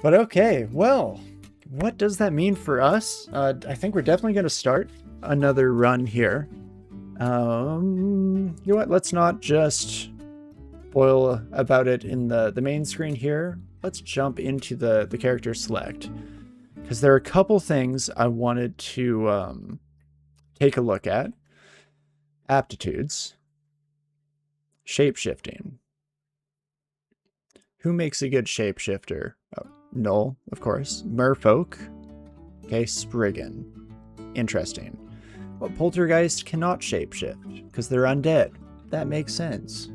But okay, well, what does that mean for us? I think we're definitely going to start another run here. You know what? Let's not just boil about it in the main screen here. Let's jump into the character select, because there are a couple things I wanted to take a look at. Aptitudes. Shapeshifting. Who makes a good shapeshifter? Oh, Null, of course. Merfolk. Okay, Spriggan. Interesting. Well, Poltergeist cannot shapeshift, because they're undead. That makes sense.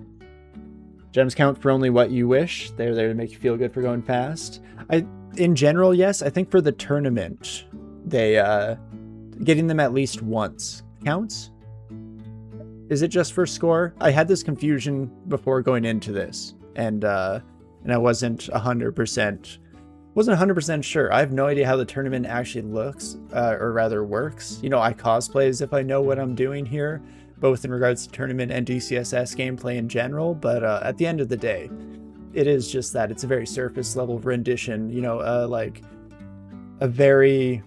Gems count for only what you wish. They're there to make you feel good for going fast. In general, yes. I think for the tournament, they getting them at least once counts. Is it just for score? I had this confusion before going into this, and I wasn't 100% sure. I have no idea how the tournament actually looks, or rather works. You know, I cosplay as if I know what I'm doing here, both in regards to tournament and DsSh gameplay in general, but at the end of the day, it is just that. It's a very surface level rendition, you know, like a very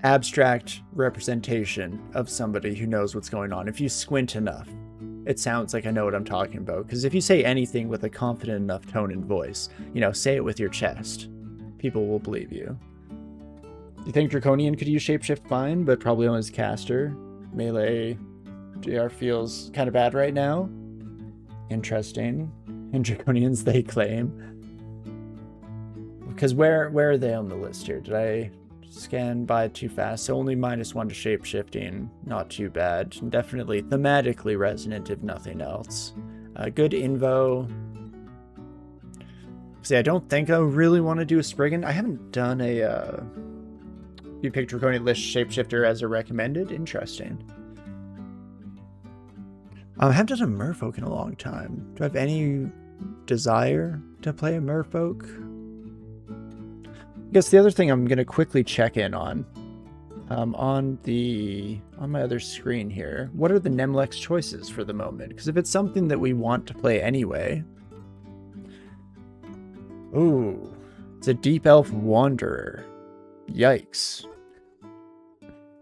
abstract representation of somebody who knows what's going on. If you squint enough, it sounds like I know what I'm talking about. Because if you say anything with a confident enough tone and voice, you know, say it with your chest, people will believe you. Do you think Draconian could use Shapeshift fine, but probably only as caster? Melee JR feels kind of bad right now. Interesting. And Draconians, they claim. Because where are they on the list here? Did I scan by too fast? So only -1 to shapeshifting. Not too bad. Definitely thematically resonant, if nothing else. Good invo. See, I don't think I really want to do a Spriggan. I haven't done a... You picked Draconian list shapeshifter as a recommended? Interesting. I haven't done a merfolk in a long time. Do I have any desire to play a merfolk? I guess the other thing I'm going to quickly check in on my other screen here, what are the Nemlex choices for the moment? Because if it's something that we want to play anyway... Ooh, it's a Deep Elf Wanderer. Yikes.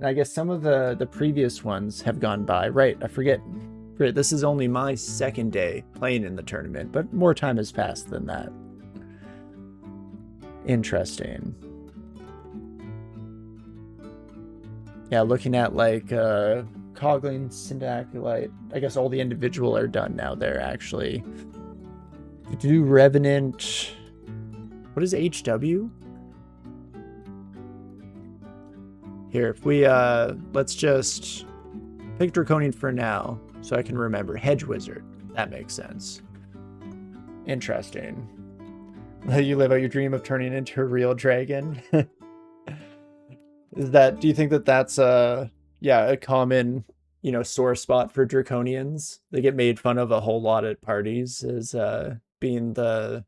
I guess some of the previous ones have gone by. Right, I forget. This is only my second day playing in the tournament, but more time has passed than that. Interesting. Yeah, looking at like Cogling, Syndactylite. I guess all the individual are done now there, actually. Do Revenant. What is HW? Here, if we let's just pick Draconian for now, so I can remember. Hedge Wizard. That makes sense. Interesting. You live out your dream of turning into a real dragon. Do you think that that's a common, you know, sore spot for Draconians? They get made fun of a whole lot at parties as being the,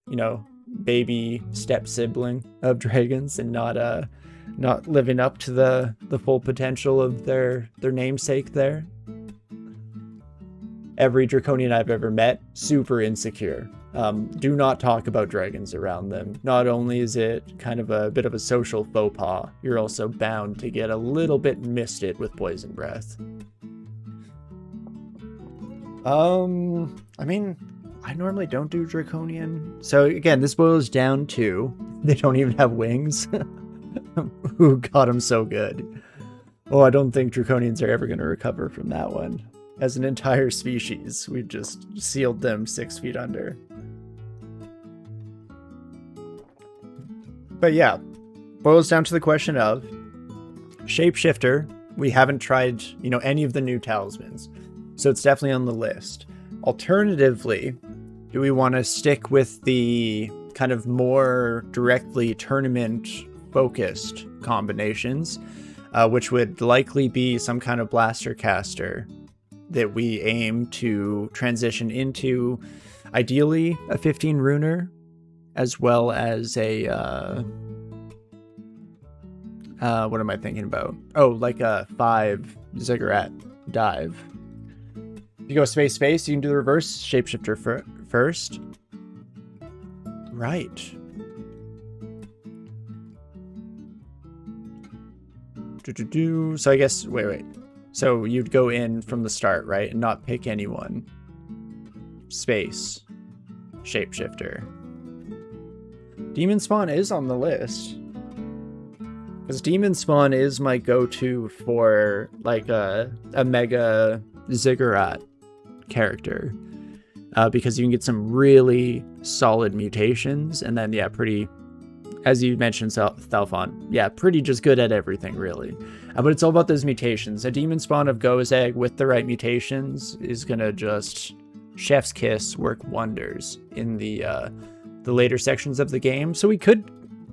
you know, baby step sibling of dragons and not living up to the full potential of their namesake there. Every Draconian I've ever met, super insecure. Do not talk about dragons around them. Not only is it kind of a bit of a social faux pas, you're also bound to get a little bit misted with poison breath. I mean, I normally don't do Draconian. So again, this boils down to they don't even have wings. Who got them so good? Oh, I don't think Draconians are ever going to recover from that one. As an entire species, we've just sealed them 6 feet under. But yeah, boils down to the question of Shapeshifter. We haven't tried, you know, any of the new talismans, so it's definitely on the list. Alternatively, do we want to stick with the kind of more directly tournament-focused combinations, which would likely be some kind of blaster caster that we aim to transition into, ideally a 15 runer, as well as a what am I thinking about? Oh, like a 5 ziggurat dive. If you go space, you can do the reverse shapeshifter first. Right. So I guess, wait. So you'd go in from the start, right? And not pick anyone. Space. Shapeshifter. Demonspawn is on the list. Because Demonspawn is my go-to for, like, a mega ziggurat character. Because you can get some really solid mutations, and then, yeah, pretty, as you mentioned, Thalphon, yeah, pretty just good at everything, really. But it's all about those mutations. A Demonspawn of Go's Egg with the right mutations is gonna just chef's kiss, work wonders in the later sections of the game. So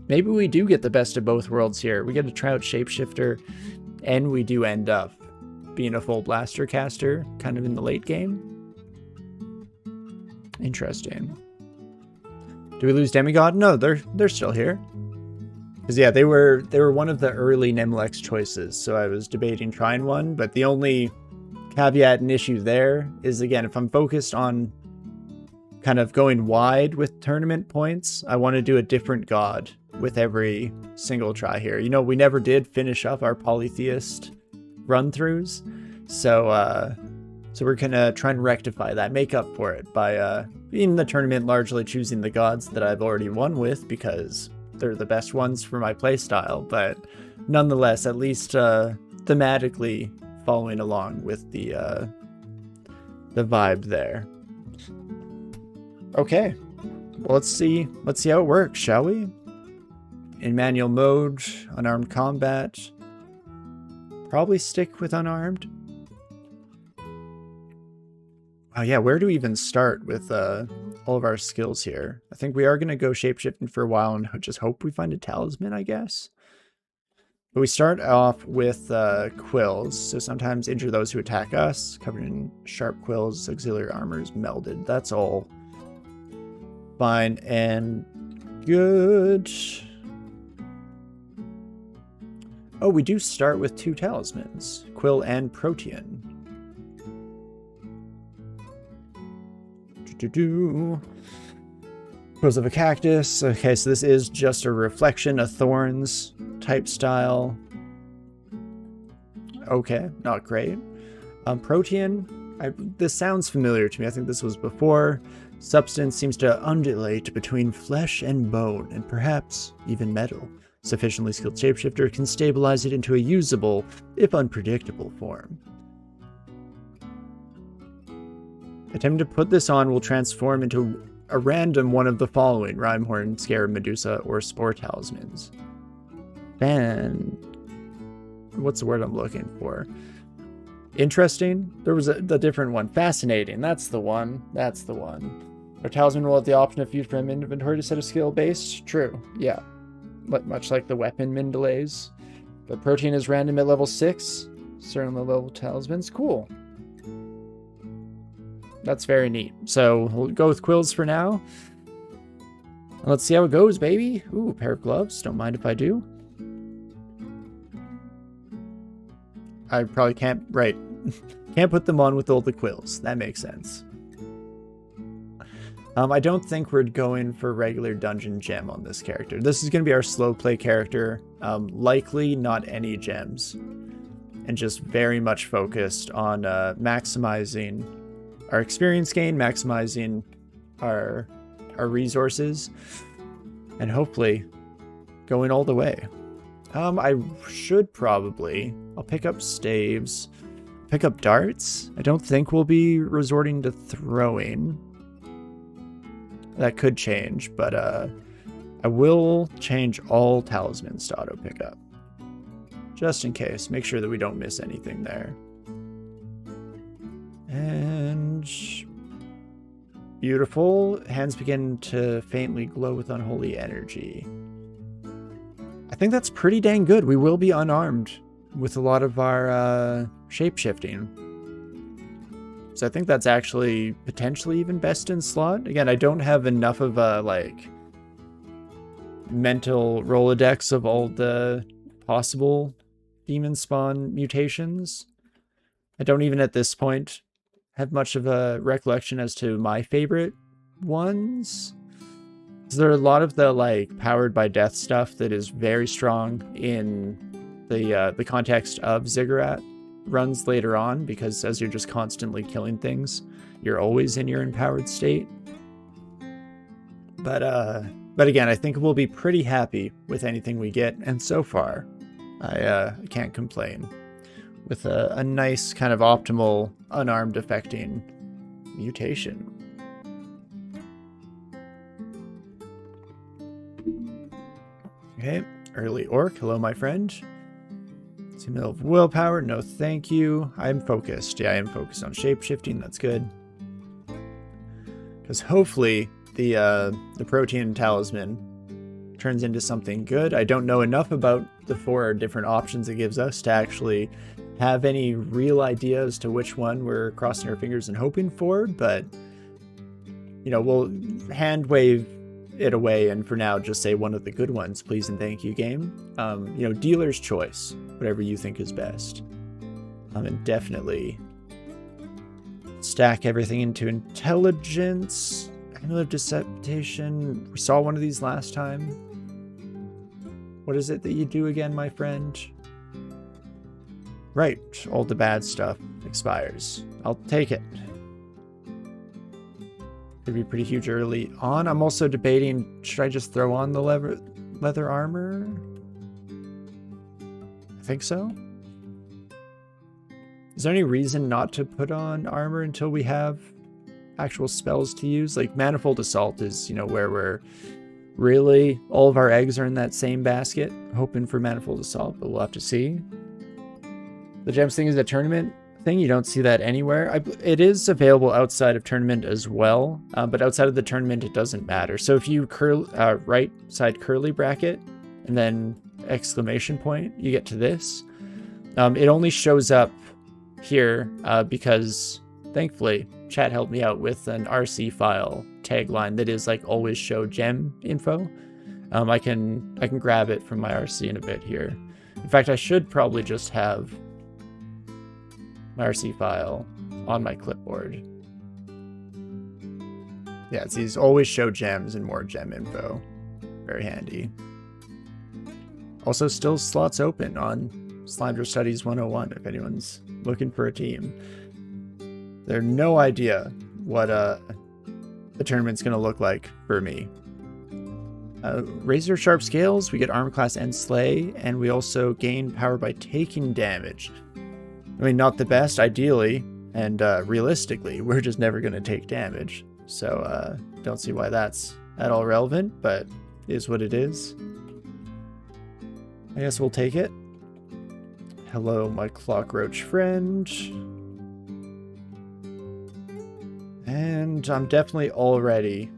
maybe we do get the best of both worlds here. We get to try out Shapeshifter, and we do end up being a full blaster caster, kind of in the late game. Interesting. Do we lose Demigod? No, they're still here. Because yeah, they were one of the early Nemlex choices, so I was debating trying one, but the only caveat and issue there is, again, if I'm focused on kind of going wide with tournament points, I want to do a different god with every single try here. You know, we never did finish up our polytheist run-throughs, so we're gonna try and rectify that, make up for it by in the tournament largely choosing the gods that I've already won with because they're the best ones for my playstyle, but nonetheless, at least thematically following along with the vibe there. Okay, well, let's see how it works, shall we? In manual mode, unarmed combat. Probably stick with unarmed. Oh yeah, where do we even start with all of our skills here? I think we are going to go shapeshifting for a while and just hope we find a talisman, I guess. But we start off with quills, so sometimes injure those who attack us, covered in sharp quills, auxiliary armors melded. That's all fine and good. Oh, we do start with 2 talismans, Quill and Protean. Quills of a cactus. Okay, so this is just a reflection, a thorns type style. Okay, not great. Protean, this sounds familiar to me. I think this was before. Substance seems to undulate between flesh and bone, and perhaps even metal. Sufficiently skilled shapeshifter can stabilize it into a usable, if unpredictable, form. Attempting to put this on will transform into a random one of the following: Rhymehorn, Scarab, Medusa, or Spore Talismans. What's the word I'm looking for? Interesting? There was a different one. Fascinating. That's the one. That's the one. Our talisman will have the option of use from inventory to set a skill base. True. Yeah. But much like the weapon min delays. But Protean is random at level 6. Certain level talismans. Cool. That's very neat. So we'll go with quills for now. Let's see how it goes, baby. Ooh, pair of gloves. Don't mind if I do. I probably can't, right. Can't put them on with all the quills. That makes sense. I don't think we're going for regular dungeon gem on this character. This is going to be our slow play character. Likely not any gems. And just very much focused on maximizing our experience gain, maximizing our resources, and hopefully going all the way. I should probably, I'll pick up staves, pick up darts. I don't think we'll be resorting to throwing. That could change, but I will change all talismans to auto pickup. Just in case, make sure that we don't miss anything there. And beautiful. Hands begin to faintly glow with unholy energy. I think that's pretty dang good. We will be unarmed with a lot of our shape-shifting. So I think that's actually potentially even best in slot. Again, I don't have enough of a, like, mental Rolodex of all the possible Demonspawn mutations. I don't even at this point have much of a recollection as to my favorite ones. There are a lot of the, like, powered by death stuff that is very strong in the context of Ziggurat runs later on, because as you're just constantly killing things, you're always in your empowered state. But again, I think we'll be pretty happy with anything we get, and so far, I can't complain. With a nice kind of optimal unarmed affecting mutation. Okay, early orc. Hello, my friend. Signal of willpower. No, thank you. I'm focused. Yeah, I am focused on shapeshifting. That's good. Because hopefully the protein talisman turns into something good. I don't know enough about the 4 different options it gives us to actually have any real idea as to which one we're crossing our fingers and hoping for, but you know, we'll hand wave it away and for now just say one of the good ones, please and thank you, game. You know, dealer's choice, whatever you think is best. And definitely stack everything into intelligence. Amulet of Deception. We saw one of these last time. What is it that you do again, my friend? Right, all the bad stuff expires. I'll take it. Could be pretty huge early on. I'm also debating, should I just throw on the leather armor? I think so. Is there any reason not to put on armor until we have actual spells to use? Like Manifold Assault is, you know, where we're really, all of our eggs are in that same basket, hoping for Manifold Assault, but we'll have to see. The gems thing is a tournament thing. You don't see that anywhere. It is available outside of tournament as well, but outside of the tournament, it doesn't matter. So if you right side curly bracket and then exclamation point, you get to this. It only shows up here because thankfully chat helped me out with an RC file tagline that is like always show gem info. I can grab it from my RC in a bit here. In fact, I should probably just have my RC file on my clipboard. Yeah, it's these always show gems and more gem info. Very handy. Also, still slots open on Slimer Studies 101 if anyone's looking for a team. They're no idea what the tournament's going to look like for me. Razor Sharp Scales, we get Armor Class and Slay, and we also gain power by taking damage. I mean, not the best, ideally, and realistically, we're just never going to take damage. So, don't see why that's at all relevant, but is what it is. I guess we'll take it. Hello, my Clockroach friend. And I'm definitely already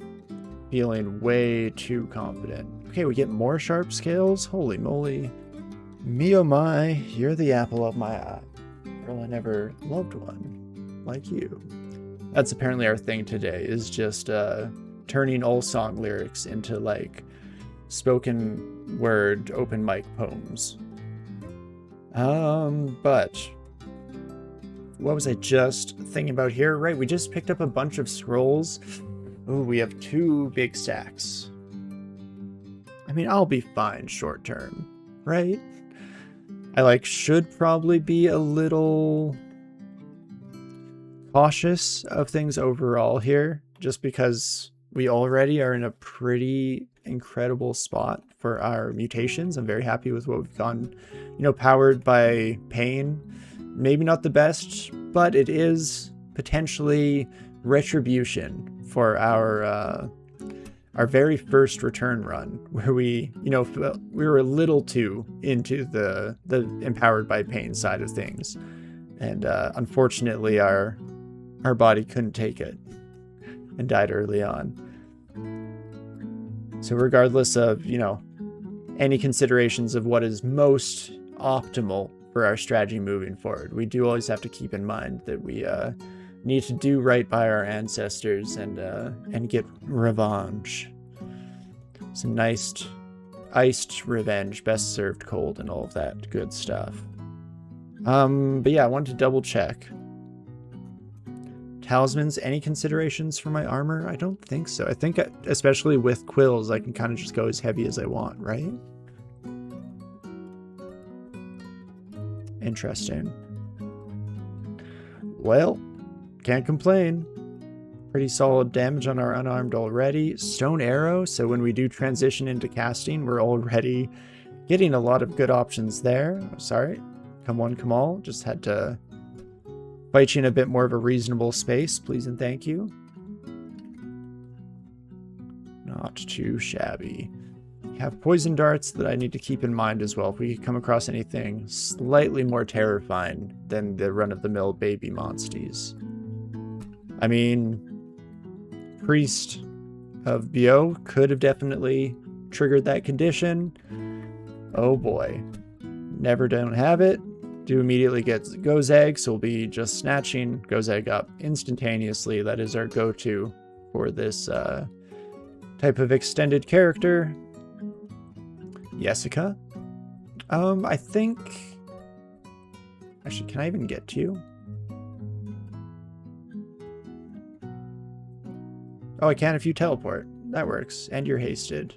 feeling way too confident. Okay, we get more Sharp Scales. Holy moly. Me oh my, you're the apple of my eye. Girl, I never loved one like you. That's apparently our thing today, is just turning old song lyrics into like spoken word open mic poems. But what was I just thinking about here? Right, we just picked up a bunch of scrolls. Oh, we have 2 big stacks. I mean, I'll be fine short term, right? I should probably be a little cautious of things overall here, just because we already are in a pretty incredible spot for our mutations. I'm very happy with what we've gone, you know, powered by pain. Maybe not the best, but it is potentially retribution for our very first return run, where we, you know, we were a little too into the empowered by pain side of things, and unfortunately our body couldn't take it and died early on. So regardless of, you know, any considerations of what is most optimal for our strategy moving forward, we do always have to keep in mind that we need to do right by our ancestors and get revenge. Some nice iced revenge, best served cold, and all of that good stuff. But yeah, I wanted to double check. Talismans, any considerations for my armor? I don't think so. I think, especially with quills, I can kind of just go as heavy as I want, right? Interesting. Well, can't complain. Pretty solid damage on our unarmed already. Stone arrow, so when we do transition into casting, we're already getting a lot of good options there. Sorry. Come one, come all. Just had to fight you in a bit more of a reasonable space, please and thank you. Not too shabby. We have poison darts that I need to keep in mind as well. If we come across anything slightly more terrifying than the run-of-the-mill baby monsties. I mean, Priest of BO could have definitely triggered that condition. Oh boy. Never don't have it. Do immediately get Gozag, so we'll be just snatching Gozag up instantaneously. That is our go-to for this type of extended character. Jessica? I think... Actually, can I even get to you? Oh, I can if you teleport. That works. And you're hasted.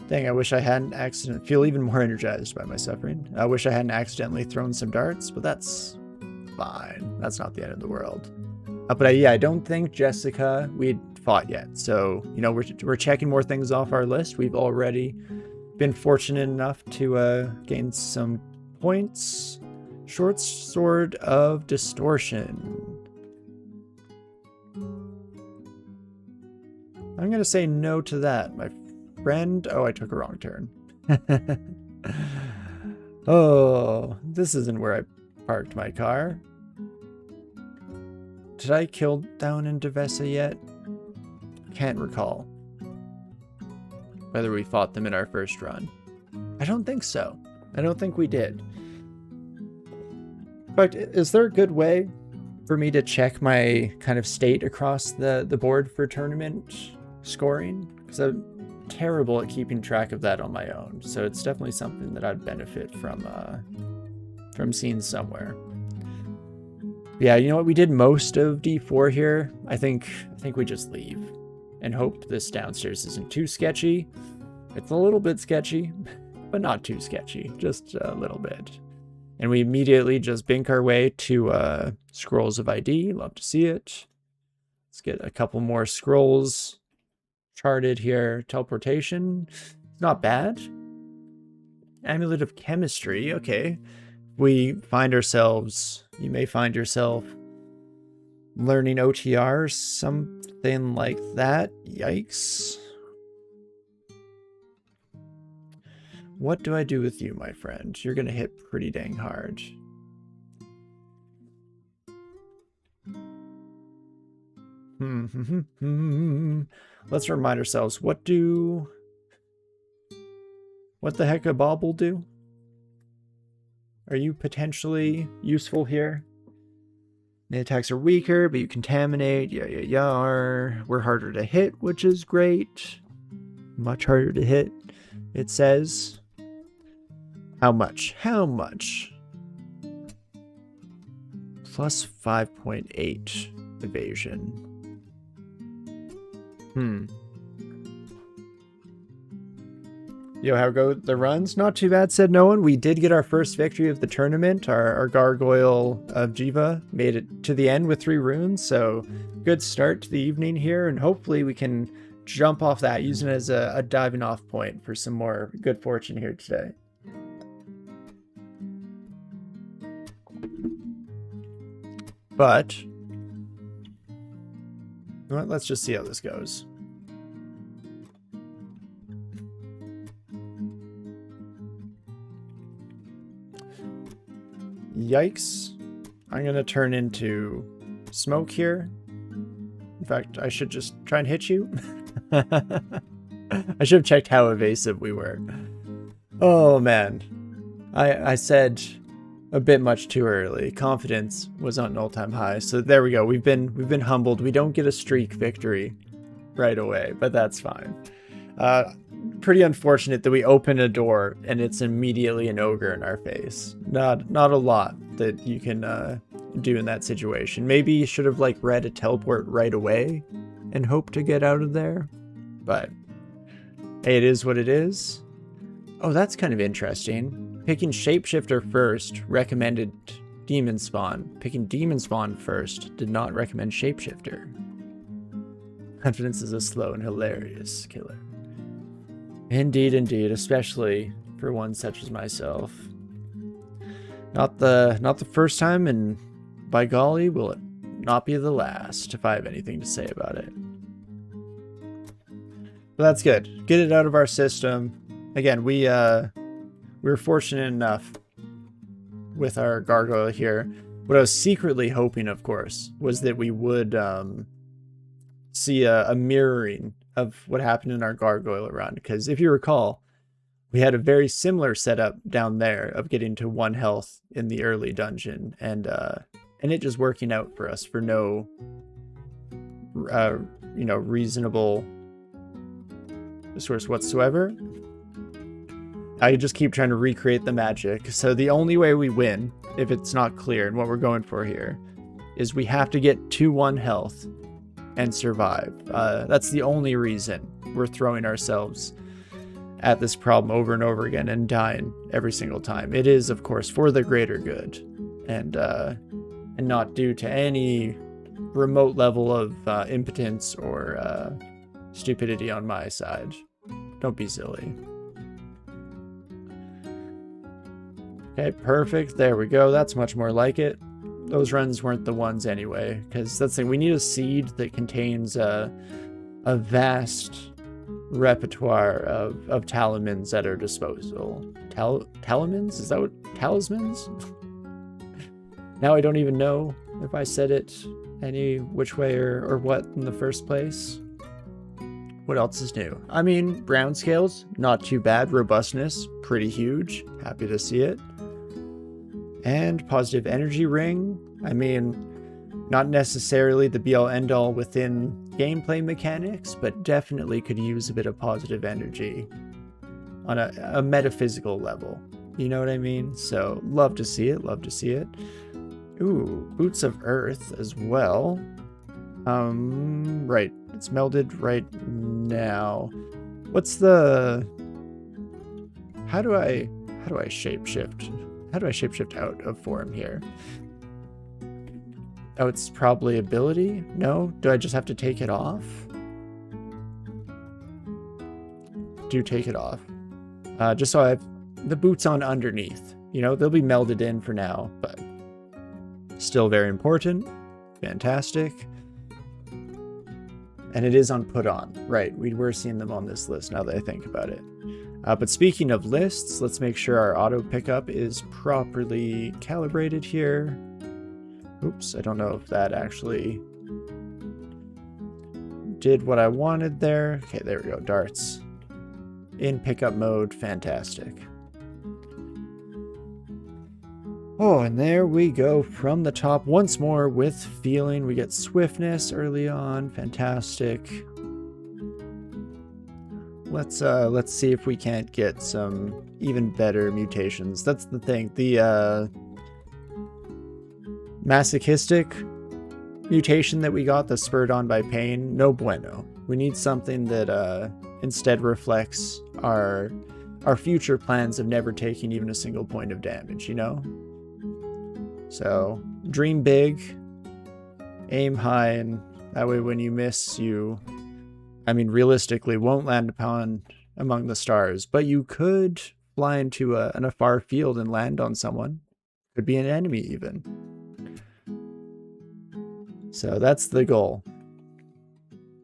Dang, I wish I hadn't feel even more energized by my suffering. I wish I hadn't accidentally thrown some darts, but that's fine. That's not the end of the world. But yeah, I don't think Jessica we'd fought yet. So, you know, we're checking more things off our list. We've already been fortunate enough to gain some points. Short Sword of Distortion. I'm going to say no to that, my friend. Oh, I took a wrong turn. Oh, this isn't where I parked my car. Did I kill down in DsSh yet? Can't recall whether we fought them in our first run. I don't think so. I don't think we did. In fact, is there a good way for me to check my kind of state across the board for tournament scoring? Because I'm terrible at keeping track of that on my own. So it's definitely something that I'd benefit from seeing somewhere. Yeah, you know what? We did most of D4 here. I think we just leave and hope this downstairs isn't too sketchy. It's a little bit sketchy, but not too sketchy. Just a little bit. And we immediately just bink our way to Scrolls of ID. Love to see it. Let's get a couple more scrolls charted here. Teleportation. Not bad. Amulet of Chemistry. Okay. We find ourselves... You may find yourself learning OTR, something like that. Yikes. What do I do with you, my friend? You're going to hit pretty dang hard. Let's remind ourselves, what the heck a bauble do? Are you potentially useful here? The attacks are weaker, but you contaminate. We're harder to hit, which is great. Much harder to hit, it says. How much? How much? Plus 5.8 evasion. Yo, how go the runs? Not too bad, said no one. We did get our first victory of the tournament. Our Gargoyle of Jiva made it to the end with 3 runes, so good start to the evening here, and hopefully we can jump off that, using it as a diving off point for some more good fortune here today. But well, let's just see how this goes. Yikes. I'm going to turn into smoke here. In fact, I should just try and hit you. I should have checked how evasive we were. Oh, man. I said a bit much too early. Confidence was on an all-time high. So there we go. We've been humbled. We don't get a streak victory right away, but that's fine. Pretty unfortunate that we open a door and it's immediately an ogre in our face. Not a lot that you can do in that situation. Maybe you should have read a teleport right away and hope to get out of there. But hey, it is what it is. Oh, that's kind of interesting. picking Shapeshifter first recommended Demonspawn. Picking Demonspawn first did not recommend Shapeshifter. Confidence is a slow and hilarious killer. Indeed, indeed, especially for one such as myself. Not the first time, and by golly, will it not be the last if I have anything to say about it. But that's good. Get it out of our system. Again, we were fortunate enough with our gargoyle here. What I was secretly hoping, of course, was that we would see a mirroring of what happened in our gargoyle run. Because if you recall, we had a very similar setup down there of getting to 1 health in the early dungeon, and it just working out for us for no reasonable source whatsoever. I just keep trying to recreate the magic. So the only way we win, if it's not clear and what we're going for here, is we have to get to 1 health and survive. That's the only reason we're throwing ourselves at this problem over and over again and dying every single time. It is, of course, for the greater good, and not due to any remote level of impotence or stupidity on my side. Don't be silly. Okay, perfect. There we go. That's much more like it. Those runs weren't the ones anyway, because that's the thing. We need a seed that contains a vast repertoire of talismans at our disposal. Talismans? Is that what? Talismans? Now I don't even know if I said it any which way or what in the first place. What else is new? I mean, brown scales, not too bad. Robustness, pretty huge. Happy to see it. And positive energy ring. I mean, not necessarily the be-all end-all within gameplay mechanics, but definitely could use a bit of positive energy on a metaphysical level. You know what I mean? So, love to see it, love to see it. Ooh, Boots of Earth as well. Right, it's melded right now. What's the... How do I shapeshift? How do I shapeshift out of form here? Oh, it's probably ability? No? Do I just have to take it off? Do take it off. Just so I have the boots on underneath. You know, they'll be melded in for now, but still very important. Fantastic. And it is on put on. Right, we were seeing them on this list now that I think about it. But speaking of lists, let's make sure our auto pickup is properly calibrated here. Oops, I don't know if that actually did what I wanted there. Okay, there we go, darts. In pickup mode, fantastic. Oh, and there we go from the top once more with feeling. We get swiftness early on, fantastic. Let's see if we can't get some even better mutations. That's the thing. The masochistic mutation that we got, the spurred on by pain, no bueno. We need something that instead reflects our future plans of never taking even a single point of damage, you know? So, dream big, aim high, and that way when you miss, I mean, realistically, won't land among the stars, but you could fly into a far field and land on someone. Could be an enemy, even. So that's the goal.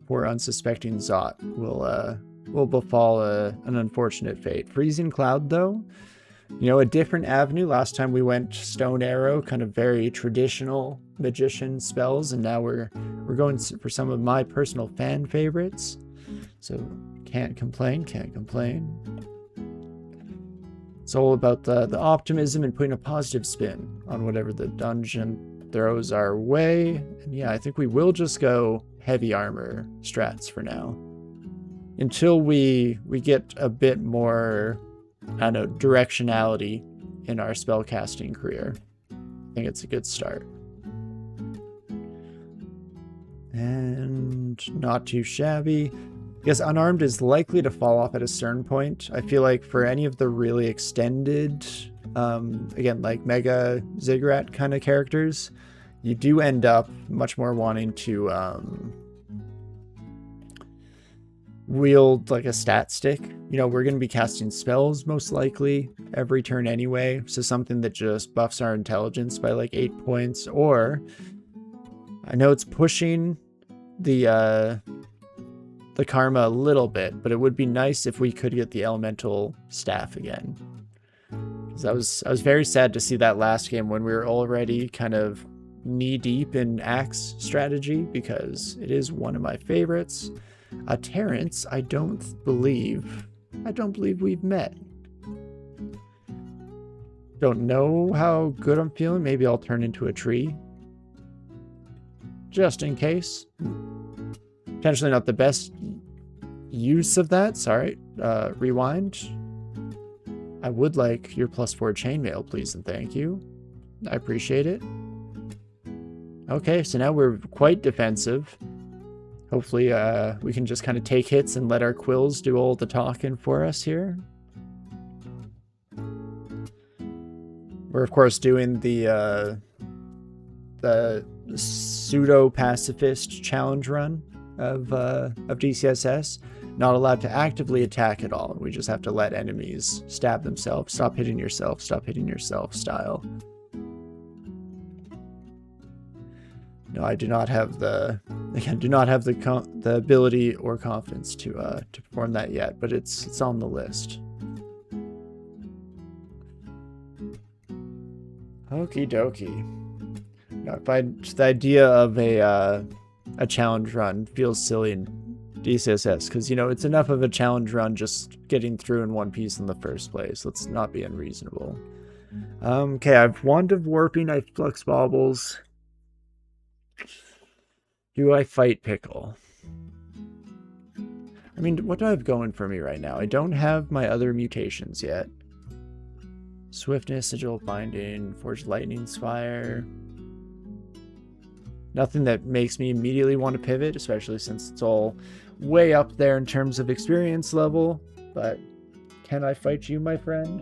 Poor unsuspecting Zot will befall an unfortunate fate. Freezing Cloud, though, you know, a different avenue. Last time we went Stone Arrow, kind of very traditional magician spells, and now we're going for some of my personal fan favorites. So can't complain, can't complain. It's all about the optimism and putting a positive spin on whatever the dungeon throws our way. And yeah, I think we will just go heavy armor strats for now, until we get a bit more, I don't know, directionality in our spellcasting career. I think it's a good start. And not too shabby. I guess unarmed is likely to fall off at a certain point. I feel like for any of the really extended again, like Mega Ziggurat kind of characters, you do end up much more wanting to wield like a stat stick. You know, we're going to be casting spells most likely every turn anyway, so something that just buffs our intelligence by like 8 points, or I know it's pushing the karma a little bit, but it would be nice if we could get the elemental staff again. Because I was very sad to see that last game when we were already kind of knee deep in axe strategy, because it is one of my favorites. Terrence, I don't believe we've met. Don't know how good I'm feeling. Maybe I'll turn into a tree, just in case. Potentially not the best use of that. Sorry. Rewind. I would like your +4 chainmail, please and thank you. I appreciate it. Okay, so now we're quite defensive. Hopefully we can just kind of take hits and let our quills do all the talking for us here. We're of course doing the pseudo-pacifist challenge run of DsSh. Not allowed to actively attack at all. We just have to let enemies stab themselves. Stop hitting yourself style. No, I do not have the ability or confidence to perform that yet, but it's on the list. Okie dokie. Now, the idea of a challenge run feels silly in DsSh, because, you know, it's enough of a challenge run just getting through in one piece in the first place. Let's not be unreasonable. Okay, I've Wand of Warping, I have Flux Baubles. Do I fight Pickle? I mean, what do I have going for me right now? I don't have my other mutations yet. Swiftness, Sigil Binding, Forged Lightning Spire. Nothing that makes me immediately want to pivot, especially since it's all way up there in terms of experience level. But can I fight you, my friend?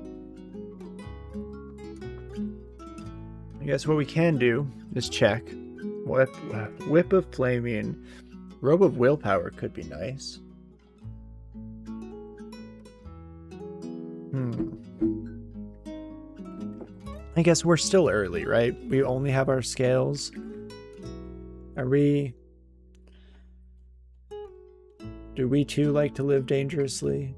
I guess what we can do is check. Whip of Flaming. Robe of Willpower could be nice. I guess we're still early, right? We only have our scales. Do we too like to live dangerously?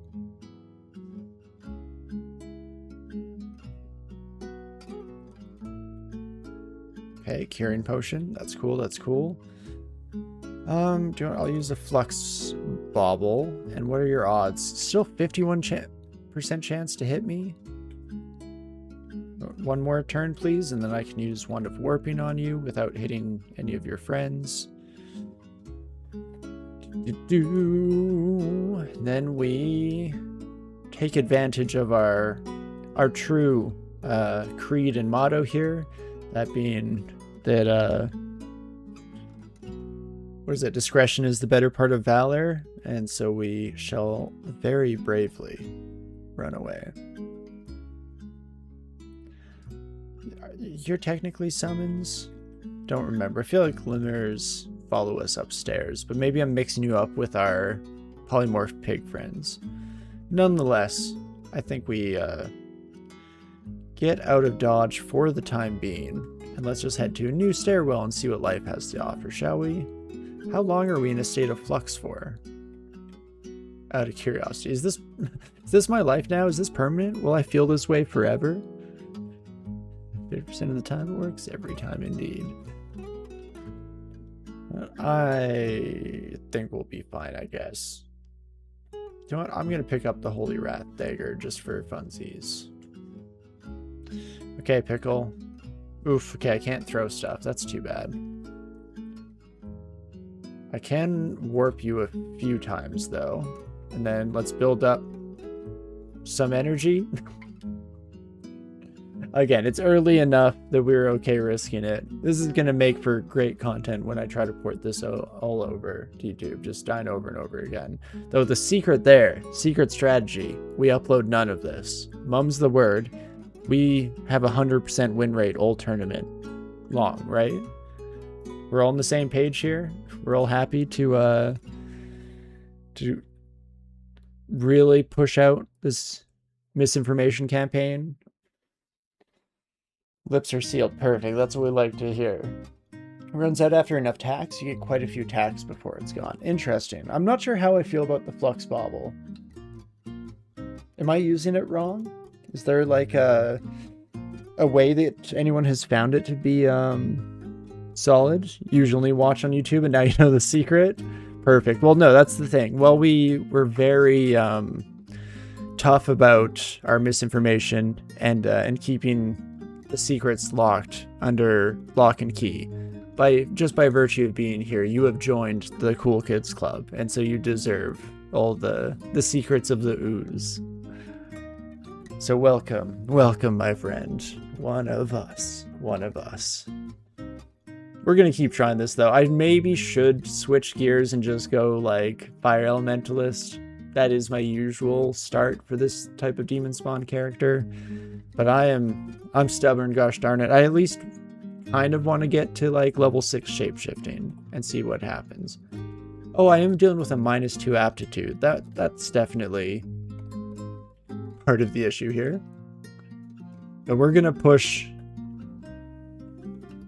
Okay, Curing Potion. That's cool, that's cool. I'll use a Flux Bauble. And what are your odds? Still 51% chance to hit me. One more turn, please, and then I can use Wand of Warping on you without hitting any of your friends. Then we take advantage of our true creed and motto here, that being that what is it? Discretion is the better part of valor, and so we shall very bravely run away. You're technically summons? Don't remember. I feel like glimmers follow us upstairs, but maybe I'm mixing you up with our polymorph pig friends. Nonetheless, I think we get out of dodge for the time being, and let's just head to a new stairwell and see what life has to offer, shall we? How long are we in a state of flux for? Out of curiosity. Is this my life now? Is this permanent? Will I feel this way forever? 50% of the time it works, every time indeed. I think we'll be fine, I guess. You know what? I'm going to pick up the Holy Wrath Dagger just for funsies. Okay, Pickle. Oof, okay, I can't throw stuff. That's too bad. I can warp you a few times, though. And then let's build up some energy. Again, it's early enough that we're okay risking it. This is going to make for great content when I try to port this all over to YouTube, just dying over and over again. Though the secret strategy, we upload none of this. Mum's the word. We have 100% win rate all tournament long, right? We're all on the same page here. We're all happy to really push out this misinformation campaign. Lips are sealed. Perfect. That's what we like to hear. Runs out after enough tacks. You get quite a few tacks before it's gone. Interesting. I'm not sure how I feel about the Flux Bauble. Am I using it wrong? Is there like a way that anyone has found it to be solid? Usually watch on YouTube and now you know the secret? Perfect. Well, no, that's the thing. Well, we were very tough about our misinformation and keeping the secrets locked under lock and key. Just by virtue of being here, you have joined the Cool Kids Club, and so you deserve all the secrets of the ooze. So welcome, my friend. One of us. We're gonna keep trying this though. I maybe should switch gears and just go like Fire Elementalist. That is my usual start for this type of Demonspawn character. But I'm stubborn, gosh darn it. I at least kind of want to get to like level 6 shapeshifting and see what happens. Oh, I am dealing with a -2 aptitude. That's definitely part of the issue here. But we're gonna push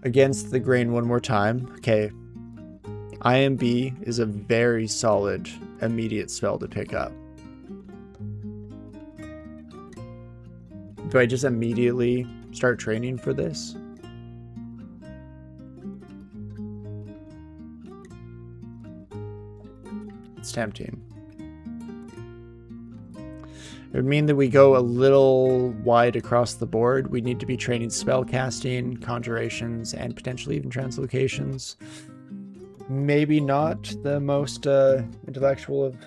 against the grain one more time. Okay. IMB is a very solid immediate spell to pick up. Do I just immediately start training for this? It's tempting. It would mean that we go a little wide across the board. We need to be training spellcasting, conjurations, and potentially even translocations. Maybe not the most intellectual of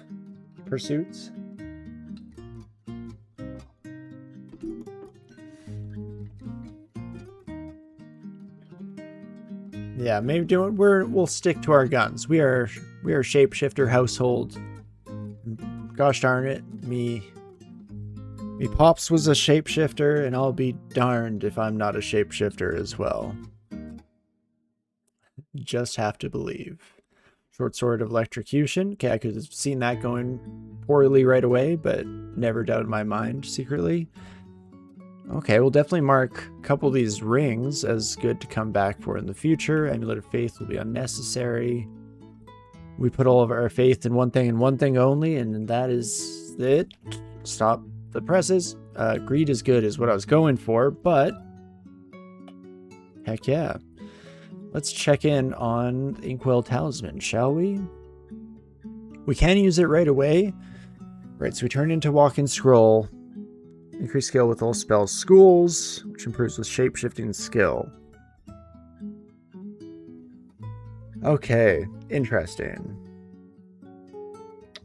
pursuits. Yeah, maybe we'll stick to our guns. We are shapeshifter household. Gosh darn it, me pops was a shapeshifter, and I'll be darned if I'm not a shapeshifter as well. Just have to believe. Short sword of electrocution. Okay, I could have seen that going poorly right away, but never doubted my mind secretly. Okay, we'll definitely mark a couple of these rings as good to come back for in the future. Amulet of Faith will be unnecessary. We put all of our faith in one thing and one thing only, and that is it. Stop the presses. Greed is good is what I was going for, but heck yeah. Let's check in on Inkwell Talisman, shall we? We can use it right away. Right, so we turn into Walking Scroll. Increase skill with all spells. Schools, which improves with shapeshifting skill. Okay, interesting.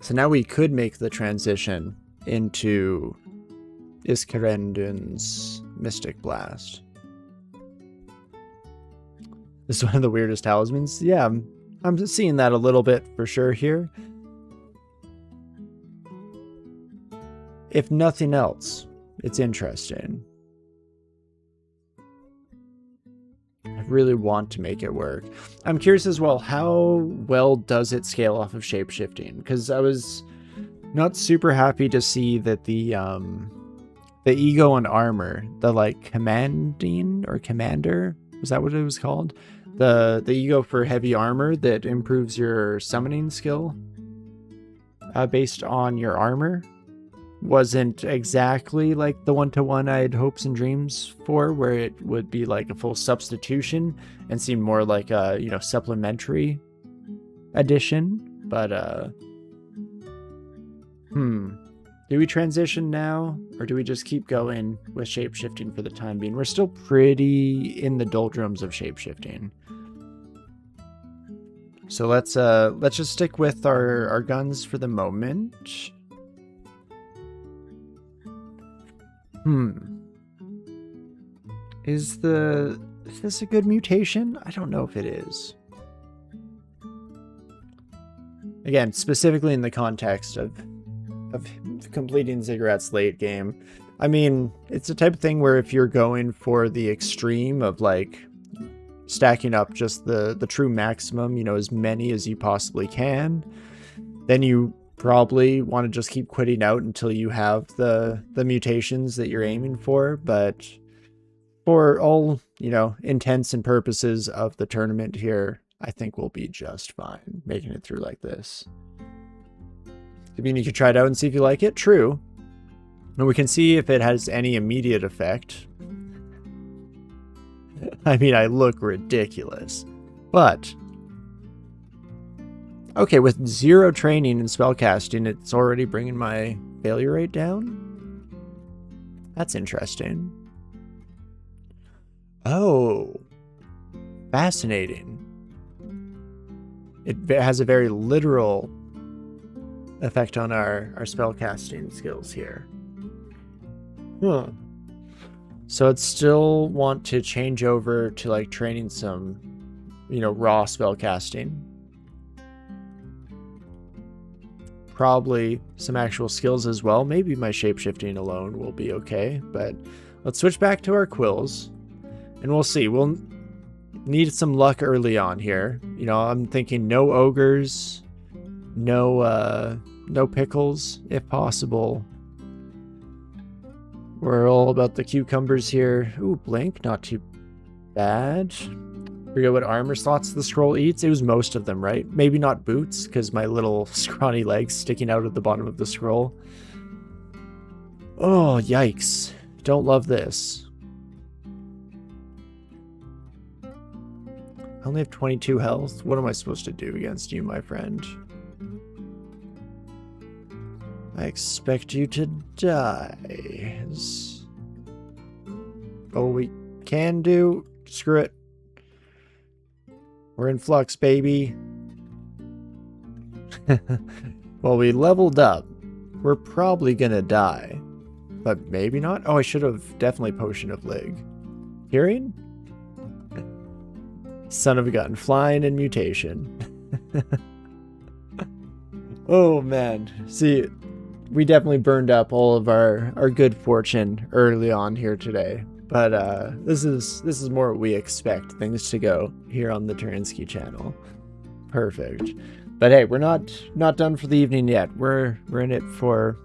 So now we could make the transition into Iskarendun's Mystic Blast. This is one of the weirdest talismans. Yeah, I'm seeing that a little bit for sure here. If nothing else, it's interesting. I really want to make it work. I'm curious as well, how well does it scale off of shapeshifting? Because I was not super happy to see that the ego and armor, the like commanding or commander, was that what it was called? The ego for heavy armor that improves your summoning skill based on your armor wasn't exactly like the one-to-one I had hopes and dreams for, where it would be like a full substitution and seem more like a, you know, supplementary addition. But do we transition now, or do we just keep going with shapeshifting for the time being? We're still pretty in the doldrums of shapeshifting. So let's just stick with our guns for the moment. Is this a good mutation? I don't know if it is. Again, specifically in the context of completing Ziggurat's late game. I mean, it's the type of thing where if you're going for the extreme of like stacking up just the true maximum, you know, as many as you possibly can, then you probably want to just keep quitting out until you have the mutations that you're aiming for. But for all, you know, intents and purposes of the tournament here, I think we'll be just fine making it through like this. I mean, you could try it out and see if you like it. True. And we can see if it has any immediate effect. I mean, I look ridiculous. But okay, with 0 training in spellcasting, it's already bringing my failure rate down? That's interesting. Oh, fascinating. It has a very literal effect on our spellcasting skills here. Huh. So I'd still want to change over to like training some, you know, raw spellcasting. Probably some actual skills as well. Maybe my shapeshifting alone will be okay, but let's switch back to our quills and we'll see. We'll need some luck early on here. You know, I'm thinking no ogres, no pickles if possible. We're all about the cucumbers here. Ooh, blink, not too bad. Forget what armor slots the scroll eats. It was most of them, right? Maybe not boots, because my little scrawny legs sticking out at the bottom of the scroll. Oh, yikes. Don't love this. I only have 22 health. What am I supposed to do against you, my friend? I expect you to die. Oh, we can do? Screw it. We're in flux, baby. Well, we leveled up. We're probably gonna die. But maybe not? Oh, I should have definitely Potion of Lig. Hearing? Son of a gun. Flying and mutation. Oh, man. See, we definitely burned up all of our good fortune early on here today. But this is more what we expect things to go here on the Torinski channel. Perfect. But hey, we're not done for the evening yet. We're in it for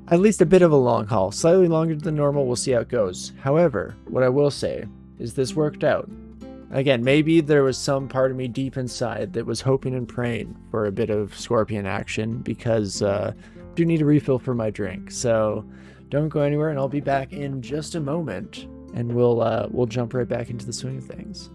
at least a bit of a long haul. Slightly longer than normal. We'll see how it goes. However, what I will say is this worked out. Again, maybe there was some part of me deep inside that was hoping and praying for a bit of scorpion action because I do need a refill for my drink. So don't go anywhere, and I'll be back in just a moment, and we'll jump right back into the swing of things.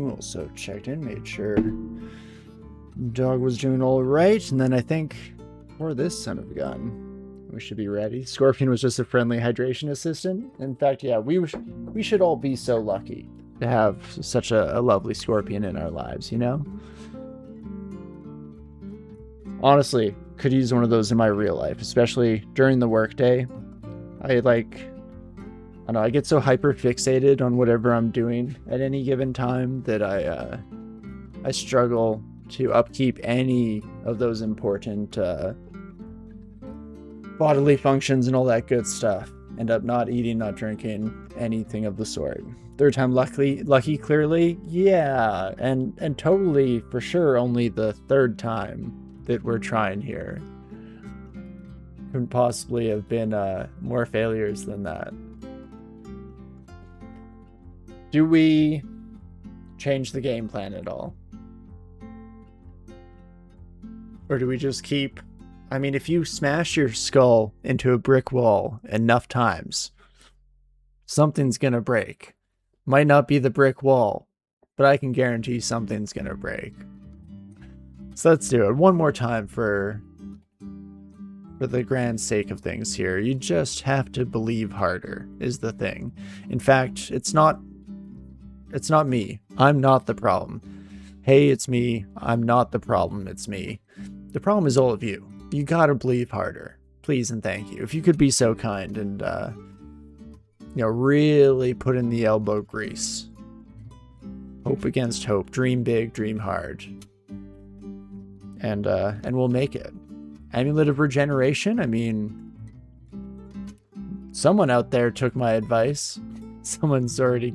Also checked in, made sure dog was doing all right, and then I think for this son of a gun, we should be ready. Scorpion was just a friendly hydration assistant. In fact, yeah, we should all be so lucky to have such a lovely scorpion in our lives, you know? Honestly, could use one of those in my real life, especially during the workday. I don't know, I get so hyper fixated on whatever I'm doing at any given time that I struggle to upkeep any of those important bodily functions and all that good stuff. End up not eating, not drinking, anything of the sort. Third time lucky clearly, yeah, and totally for sure only the third time that we're trying here. Couldn't possibly have been more failures than that. Do we change the game plan at all? Or do we just keep... I mean, if you smash your skull into a brick wall enough times, something's gonna break. Might not be the brick wall, but I can guarantee something's gonna break. So let's do it one more time for the grand sake of things here. You just have to believe harder is the thing. In fact, it's not me. I'm not the problem. Hey, it's me. I'm not the problem. It's me. The problem is all of you. You gotta believe harder. Please and thank you. If you could be so kind and, you know, really put in the elbow grease. Hope against hope. Dream big, dream hard. And we'll make it. Amulet of Regeneration? I mean, someone out there took my advice. Someone's already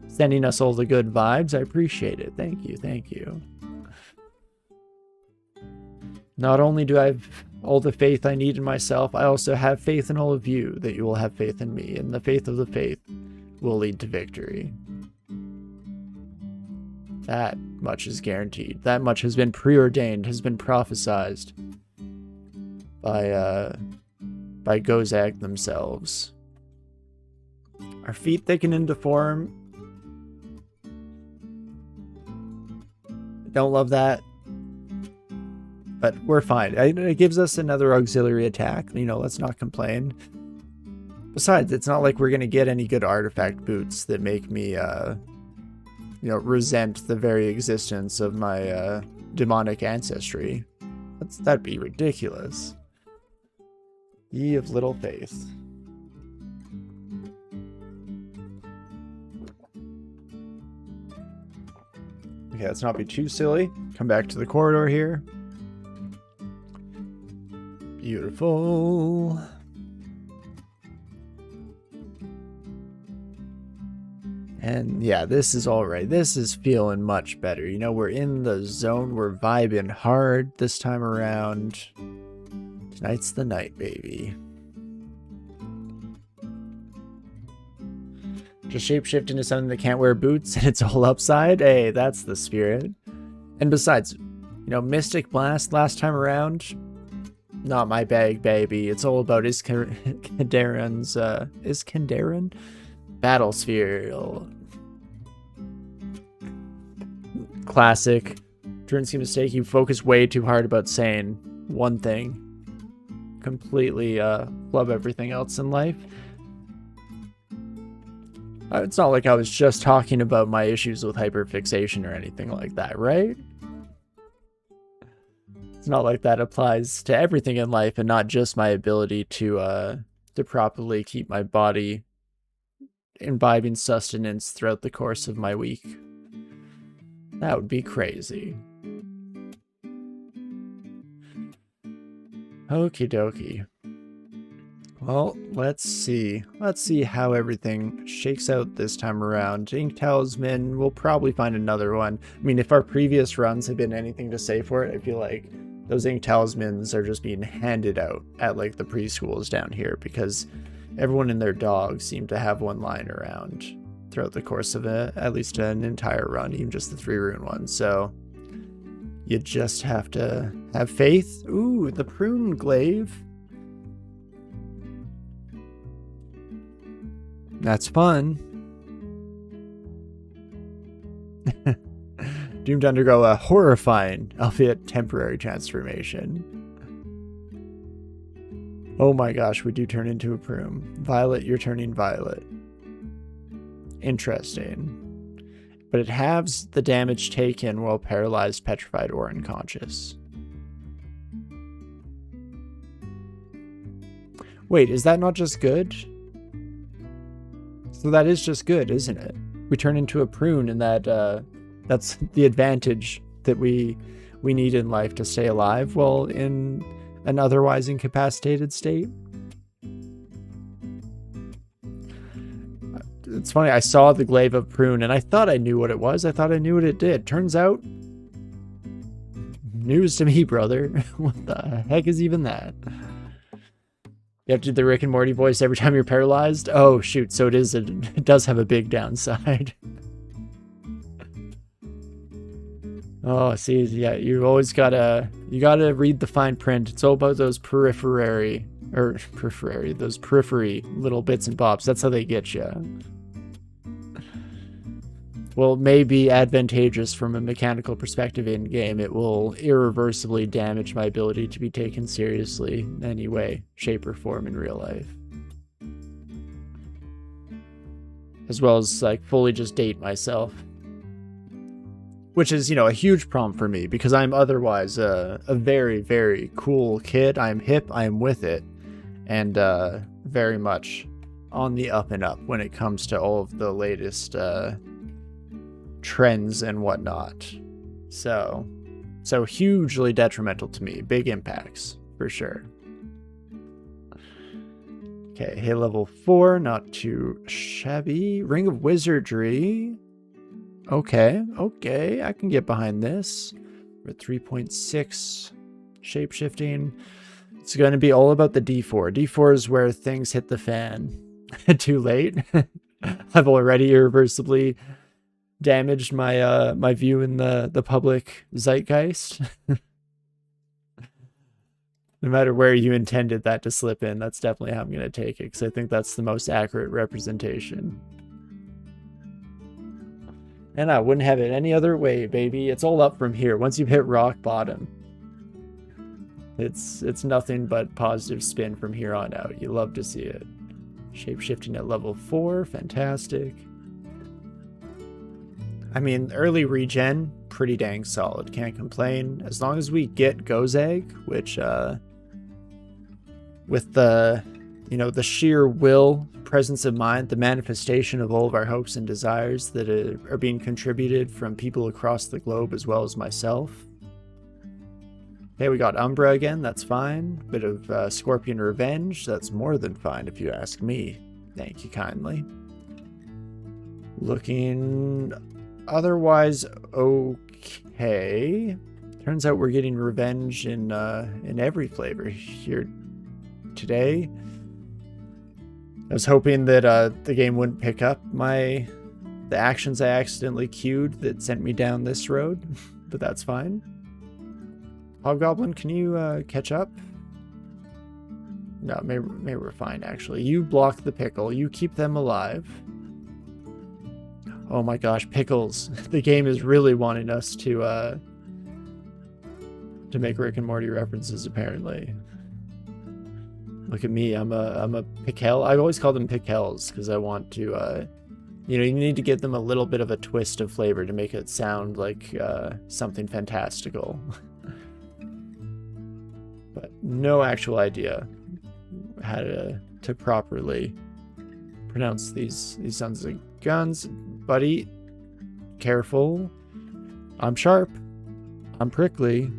sending us all the good vibes. I appreciate it. Thank you, thank you. Not only do I have all the faith I need in myself, I also have faith in all of you that you will have faith in me, and the faith of the faith will lead to victory. That much is guaranteed. That much has been preordained, has been prophesized by Gozag themselves. Our feet thicken into form. Don't love that. But we're fine. It gives us another auxiliary attack. You know, let's not complain. Besides, it's not like we're going to get any good artifact boots that make me, you know, resent the very existence of my demonic ancestry. That'd be ridiculous. Ye of little faith. Okay, let's not be too silly. Come back to the corridor here. Beautiful. And yeah, this is all right. This is feeling much better. You know, we're in the zone. We're vibing hard this time around. Tonight's the night, baby. Just shapeshift into something that can't wear boots and it's all upside. Hey, that's the spirit. And besides, you know, Mystic Blast last time around, not my bag, baby. It's all about Iskendarin's, Iskendarin? Battle Sphere. Classic. Torinski mistake. You focus way too hard about saying one thing. Completely flub everything else in life. It's not like I was just talking about my issues with hyperfixation or anything like that, right? It's not like that applies to everything in life and not just my ability to properly keep my body imbibing sustenance throughout the course of my week. That would be crazy. Okie dokie. Well, let's see. Let's see how everything shakes out this time around. Ink Talisman, we'll probably find another one. I mean, if our previous runs have been anything to say for it, I feel like those Ink Talismans are just being handed out at like the preschools down here because everyone and their dog seem to have one lying around throughout the course of at least an entire run, even just the 3-rune one. So you just have to have faith. Ooh, the prune glaive. That's fun. Doomed to undergo a horrifying, albeit temporary transformation. Oh my gosh, we do turn into a prune. Violet, you're turning violet. Interesting. But it halves the damage taken while paralyzed, petrified, or unconscious. Wait, is that not just good? So that is just good, isn't it? We turn into a prune, and that's the advantage that we need in life to stay alive while in an otherwise incapacitated state. It's funny, I saw the glaive of prune, and I thought I knew what it was. I thought I knew what it did. Turns out, news to me, brother. What the heck is even that? You have to do the Rick and Morty voice every time you're paralyzed? Oh, shoot. So it does have a big downside. Oh, see, yeah, you always gotta read the fine print. It's all about those periphery little bits and bobs. That's how they get you. Well, it may be advantageous from a mechanical perspective in game. It will irreversibly damage my ability to be taken seriously in any way, shape, or form in real life. As well as like fully just date myself. Which is, you know, a huge problem for me because I'm otherwise a very, very cool kid. I'm hip, I'm with it, and very much on the up and up when it comes to all of the latest trends and whatnot. So hugely detrimental to me. Big impacts, for sure. Okay, hit level 4, not too shabby. Ring of Wizardry. Okay, I can get behind this. We're at 3.6 shapeshifting. It's going to be all about the D4. D4 is where things hit the fan. Too late. I've already irreversibly damaged my my view in the public zeitgeist. No matter where you intended that to slip in, that's definitely how I'm going to take it, because I think that's the most accurate representation. And I wouldn't have it any other way, baby. It's all up from here. Once you've hit rock bottom, it's nothing but positive spin from here on out. You love to see it. Shapeshifting at level 4, fantastic. I mean, early regen, pretty dang solid. Can't complain. As long as we get Gozag, which, with the, you know, the sheer will, presence of mind, the manifestation of all of our hopes and desires that are being contributed from people across the globe as well as myself. Okay, we got Umbra again, that's fine. Bit of Scorpion Revenge, that's more than fine if you ask me. Thank you kindly. Looking otherwise okay. Turns out we're getting revenge in every flavor here today. I was hoping that the game wouldn't pick up the actions I accidentally queued that sent me down this road, but that's fine. Hobgoblin, can you catch up? No, maybe we're fine, actually. You block the pickle. You keep them alive. Oh my gosh, pickles. The game is really wanting us to make Rick and Morty references, apparently. Look at me, I'm a pickle. I always call them pickles because I want to, you know, you need to give them a little bit of a twist of flavor to make it sound like something fantastical. But no actual idea how to properly pronounce these sons of guns. Buddy, careful. I'm sharp. I'm prickly.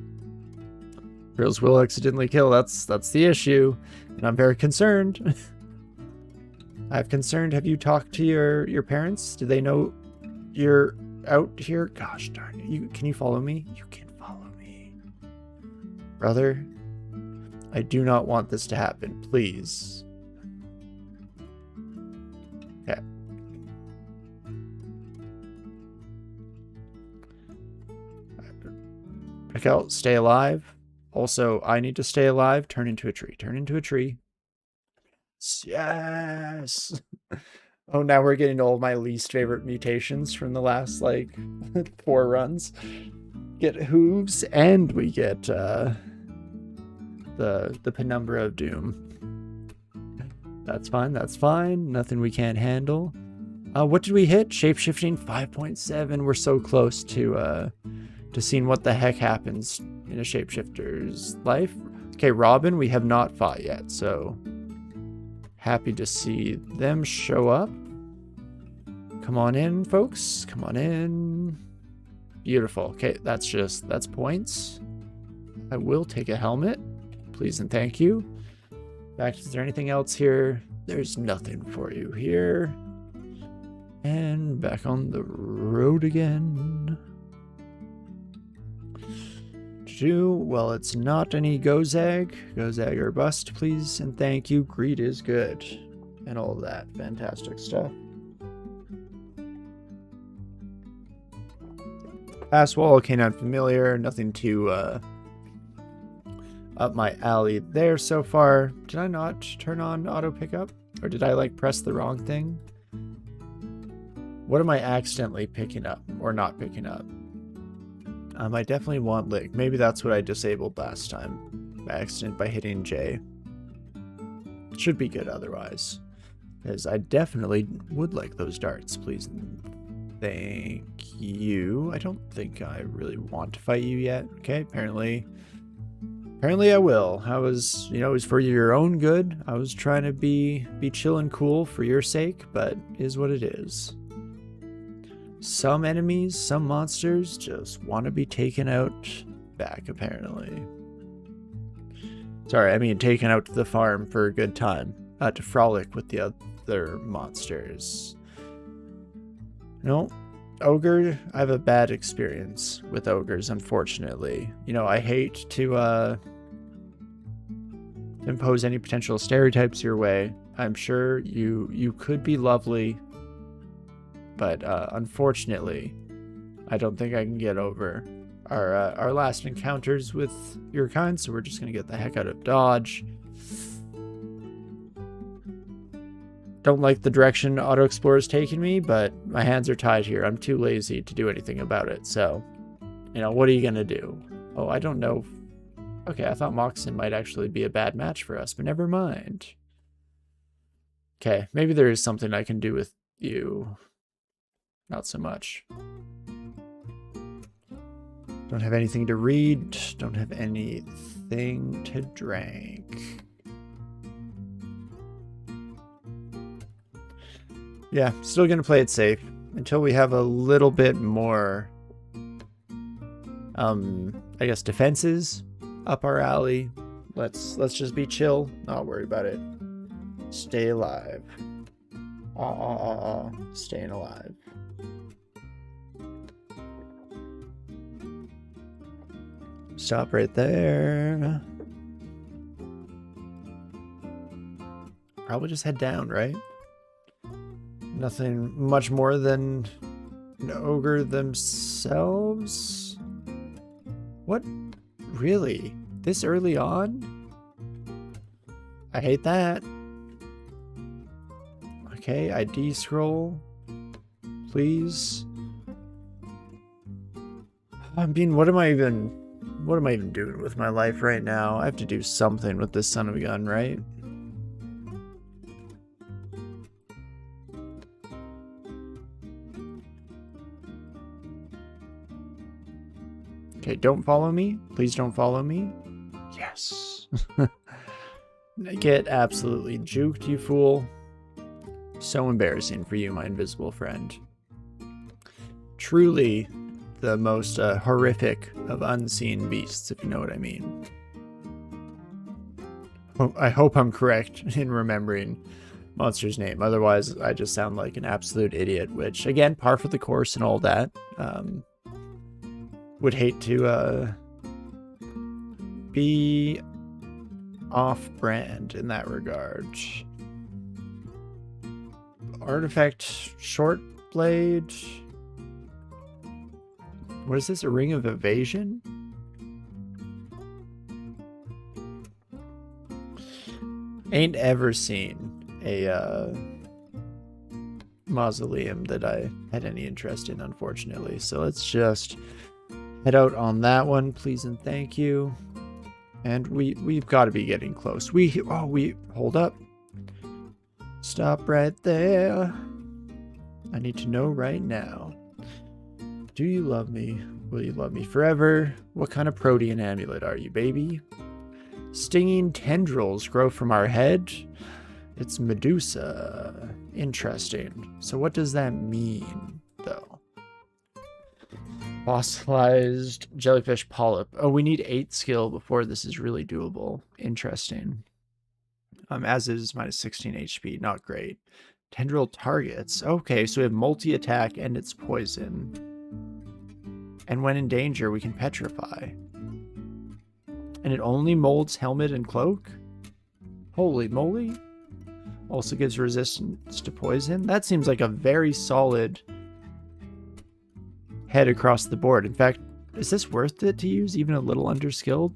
Girls will accidentally kill. That's the issue. And I'm very concerned. I'm concerned. Have you talked to your parents? Do they know you're out here? Gosh darn it. Can you follow me? You can follow me. Brother, I do not want this to happen. Please. Okay. Pick out, stay alive. Also, I need to stay alive. Turn into a tree. Turn into a tree. Yes! Oh, now we're getting all of my least favorite mutations from the last, like, 4 runs. Get hooves, and we get the Penumbra of Doom. That's fine, that's fine. Nothing we can't handle. What did we hit? Shapeshifting 5.7. We're so close to seeing what the heck happens in a shapeshifter's life. Okay, Robin, we have not fought yet, so happy to see them show up. Come on in, folks. Come on in. Beautiful. Okay, that's points. I will take a helmet. Please and thank you. In fact, is there anything else here? There's nothing for you here. And back on the road again. Well, it's not any Gozag. Gozag or bust, please, and thank you. Greed is good. And all that fantastic stuff. Pass wall, canine familiar, nothing too up my alley there so far. Did I not turn on auto pickup? Or did I like press the wrong thing? What am I accidentally picking up or not picking up? I definitely want lick. Maybe that's what I disabled last time by accident by hitting J. Should be good otherwise. Because I definitely would like those darts, please. Thank you. I don't think I really want to fight you yet. Okay, apparently I will. I was, you know, it was for your own good. I was trying to be chill and cool for your sake, but is what it is. Some enemies, some monsters just want to be taken out back, apparently. Sorry, I mean taken out to the farm for a good time, to frolic with the other monsters. No, ogre, I have a bad experience with ogres, unfortunately. You know, I hate to impose any potential stereotypes your way. I'm sure you could be lovely, but unfortunately, I don't think I can get over our last encounters with your kind, so we're just gonna get the heck out of Dodge. Don't like the direction Auto Explorer is taking me, but my hands are tied here. I'm too lazy to do anything about it, so, you know, what are you gonna do? Oh, I don't know. Okay, I thought Moxon might actually be a bad match for us, but never mind. Okay, maybe there is something I can do with you. Not so much. Don't have anything to read. Don't have anything to drink. Yeah, still gonna play it safe until we have a little bit more, I guess, defenses up our alley. Let's just be chill. Not worry about it. Stay alive. Staying alive. Stop right there. Probably just head down, right? Nothing much more than an ogre themselves? What? Really? This early on? I hate that. Okay, ID scroll. Please. I mean, what am I even doing with my life right now? I have to do something with this son of a gun, right? Okay, don't follow me. Please don't follow me. Yes. Get absolutely juked, you fool. So embarrassing for you, my invisible friend. Truly the most horrific of unseen beasts, if you know what I mean. I hope I'm correct in remembering Monster's name. Otherwise, I just sound like an absolute idiot, which, again, par for the course and all that. Would hate to be off-brand in that regard. Artifact short blade. What is this? A ring of evasion? Ain't ever seen a mausoleum that I had any interest in, unfortunately. So let's just head out on that one, please and thank you. And we've got to be getting close. We hold up. Stop right there. I need to know right now. Do you love me? Will you love me forever? What kind of protean amulet are you, baby? Stinging tendrils grow from our head. It's Medusa. Interesting. So what does that mean, though? Fossilized jellyfish polyp. Oh, we need 8 skill before this is really doable. Interesting. As is minus 16 HP. Not great. Tendril targets. Okay, so we have multi-attack and it's poison. And when in danger, we can petrify. And it only molds helmet and cloak? Holy moly. Also gives resistance to poison. That seems like a very solid head across the board. In fact, is this worth it to use, even a little underskilled?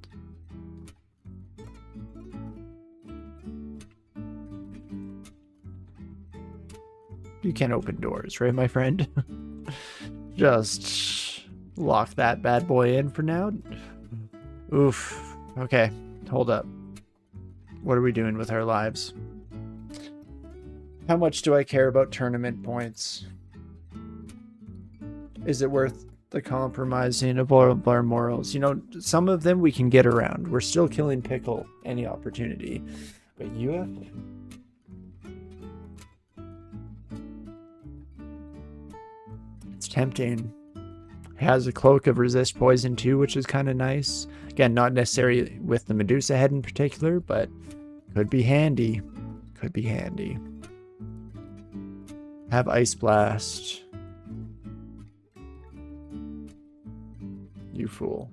You can't open doors, right, my friend? Just lock that bad boy in for now. Oof. Okay, hold up. What are we doing with our lives? How much do I care about tournament points? Is it worth the compromising of all of our morals? You know, some of them we can get around. We're still killing Pickle any opportunity. But you have... It's tempting. It has a cloak of resist poison too, which is kind of nice. Again, not necessarily with the Medusa head in particular, but could be handy. Could be handy. Have Ice Blast. You fool.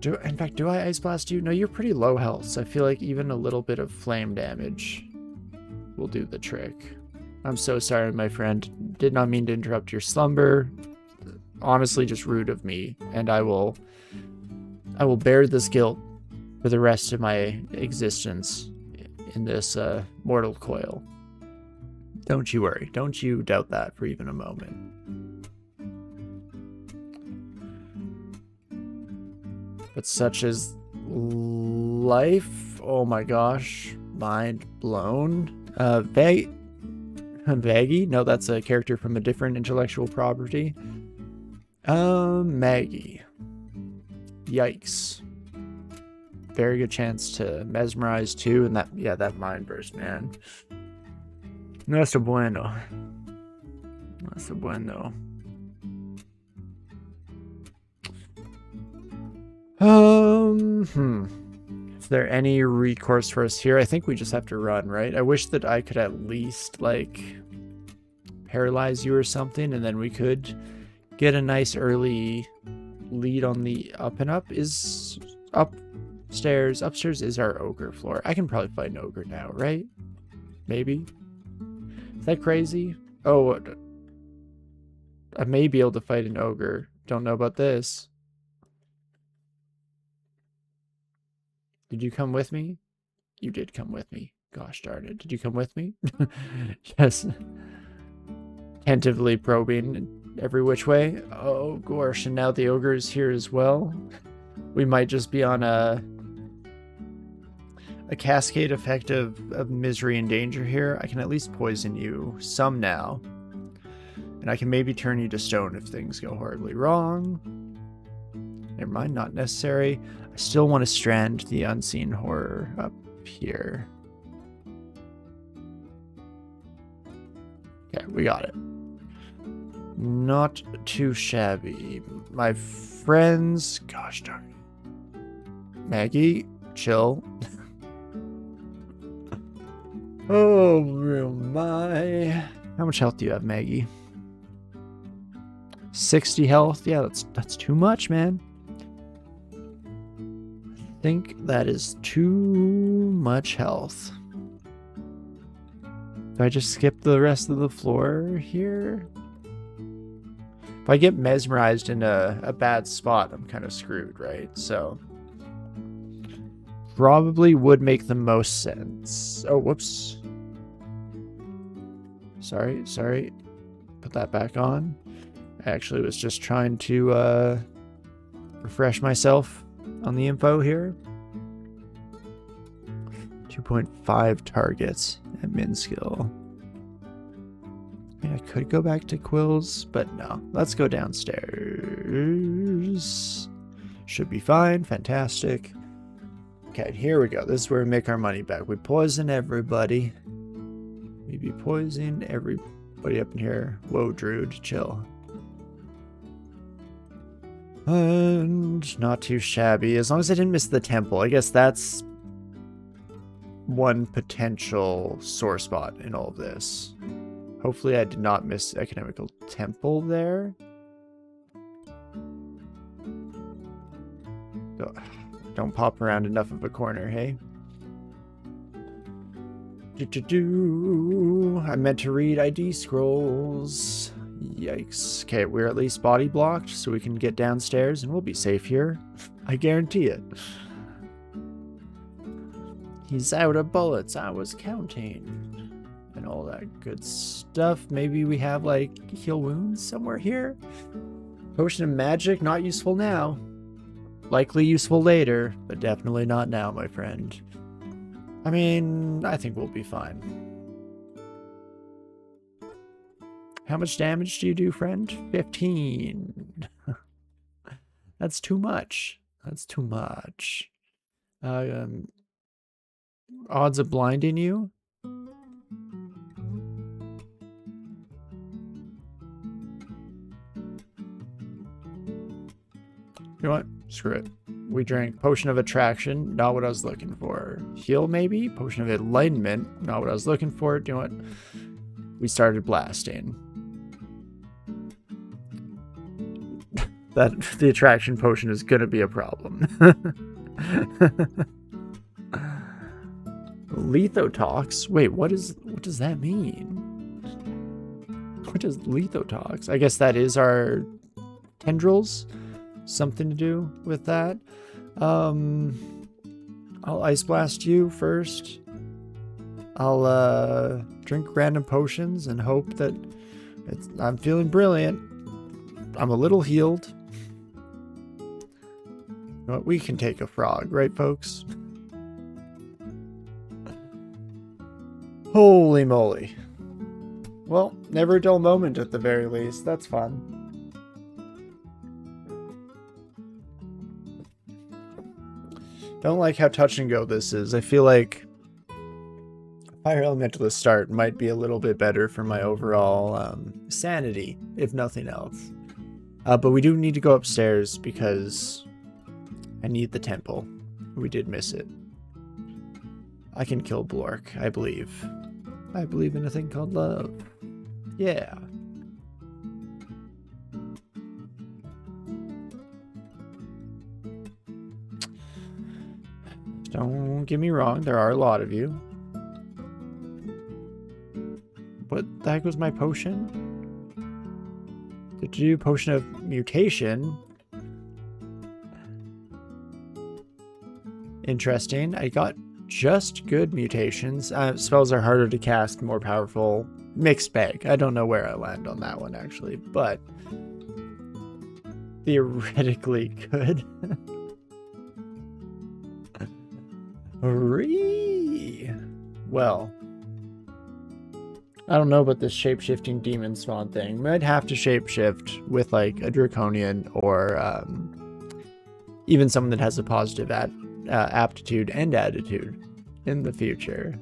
In fact, do I Ice Blast you? No, you're pretty low health, so I feel like even a little bit of flame damage will do the trick. I'm so sorry, my friend. Did not mean to interrupt your slumber. Honestly, just rude of me, and I will bear this guilt for the rest of my existence in this mortal coil. Don't you worry. Don't you doubt that for even a moment. But such is life. Oh my gosh. Mind blown. Vaggie? No, that's a character from a different intellectual property. Maggie. Yikes. Very good chance to mesmerize too, and that mind burst, man. No es bueno. No es bueno. Is there any recourse for us here? I think we just have to run, right? I wish that I could at least, like, paralyze you or something, and then we could get a nice early lead on the up and up. Is upstairs. Upstairs is our ogre floor. I can probably fight an ogre now, right? Maybe. Is that crazy? Oh, I may be able to fight an ogre. Don't know about this. Did you come with me? You did come with me. Gosh darn it. Did you come with me? Yes. Tentatively probing in every which way. Oh gosh, and now the ogre is here as well. We might just be on a cascade effect of misery and danger here. I can at least poison you some now. And I can maybe turn you to stone if things go horribly wrong. Never mind, not necessary. I still want to strand the unseen horror up here. Okay, we got it. Not too shabby. My friends... Gosh darn it. Maggie, chill. Oh my. How much health do you have, Maggie? 60 health? Yeah, that's too much, man. I think that is too much health. Do I just skip the rest of the floor here? If I get mesmerized in a bad spot, I'm kind of screwed, right? So probably would make the most sense. Oh, whoops. Sorry. Put that back on. I actually was just trying to refresh myself on the info here. 2.5 targets at min skill. I mean, I could go back to Quills, but no. Let's go downstairs. Should be fine. Fantastic. Okay, here we go. This is where we make our money back. We poison everybody. Maybe poison everybody up in here. Whoa, Druid, chill. And not too shabby. As long as I didn't miss the temple. I guess that's one potential sore spot in all of this. Hopefully I did not miss Economical Temple there. Don't pop around enough of a corner, hey? I meant to read ID scrolls. Yikes. Okay, we're at least body blocked, so we can get downstairs and we'll be safe here. I guarantee it. He's out of bullets, I was counting. And all that good stuff. Maybe we have, like, heal wounds somewhere here? Potion of magic, not useful now. Likely useful later, but definitely not now, my friend. I mean, I think we'll be fine. How much damage do you do, friend? 15. That's too much. That's too much. Odds of blinding you? You know what? Screw it. We drank Potion of Attraction, not what I was looking for. Heal, maybe? Potion of Enlightenment, not what I was looking for. Do you know what? We started blasting. The attraction potion is gonna be a problem. Lithotox? Wait, what does that mean? What is Lithotox? I guess that is our tendrils. Something to do with that. I'll ice blast you first. I'll drink random potions and hope that I'm feeling brilliant. I'm a little healed. You know what? We can take a frog, right, folks? Holy moly. Well, never a dull moment at the very least. That's fun. Don't like how touch and go this is. I feel like Fire Elementalist start might be a little bit better for my overall sanity, if nothing else. But we do need to go upstairs because I need the temple. We did miss it. I can kill Blork, I believe. I believe in a thing called love. Yeah. Don't get me wrong, there are a lot of you. What the heck was my potion? Did you do Potion of Mutation? Interesting. I got just good mutations. Spells are harder to cast, more powerful. Mixed bag. I don't know where I land on that one, actually, but theoretically good. Well, I don't know about this shape-shifting Demonspawn thing. Might have to shape-shift with like a Draconian or even someone that has a positive aptitude and attitude in the future.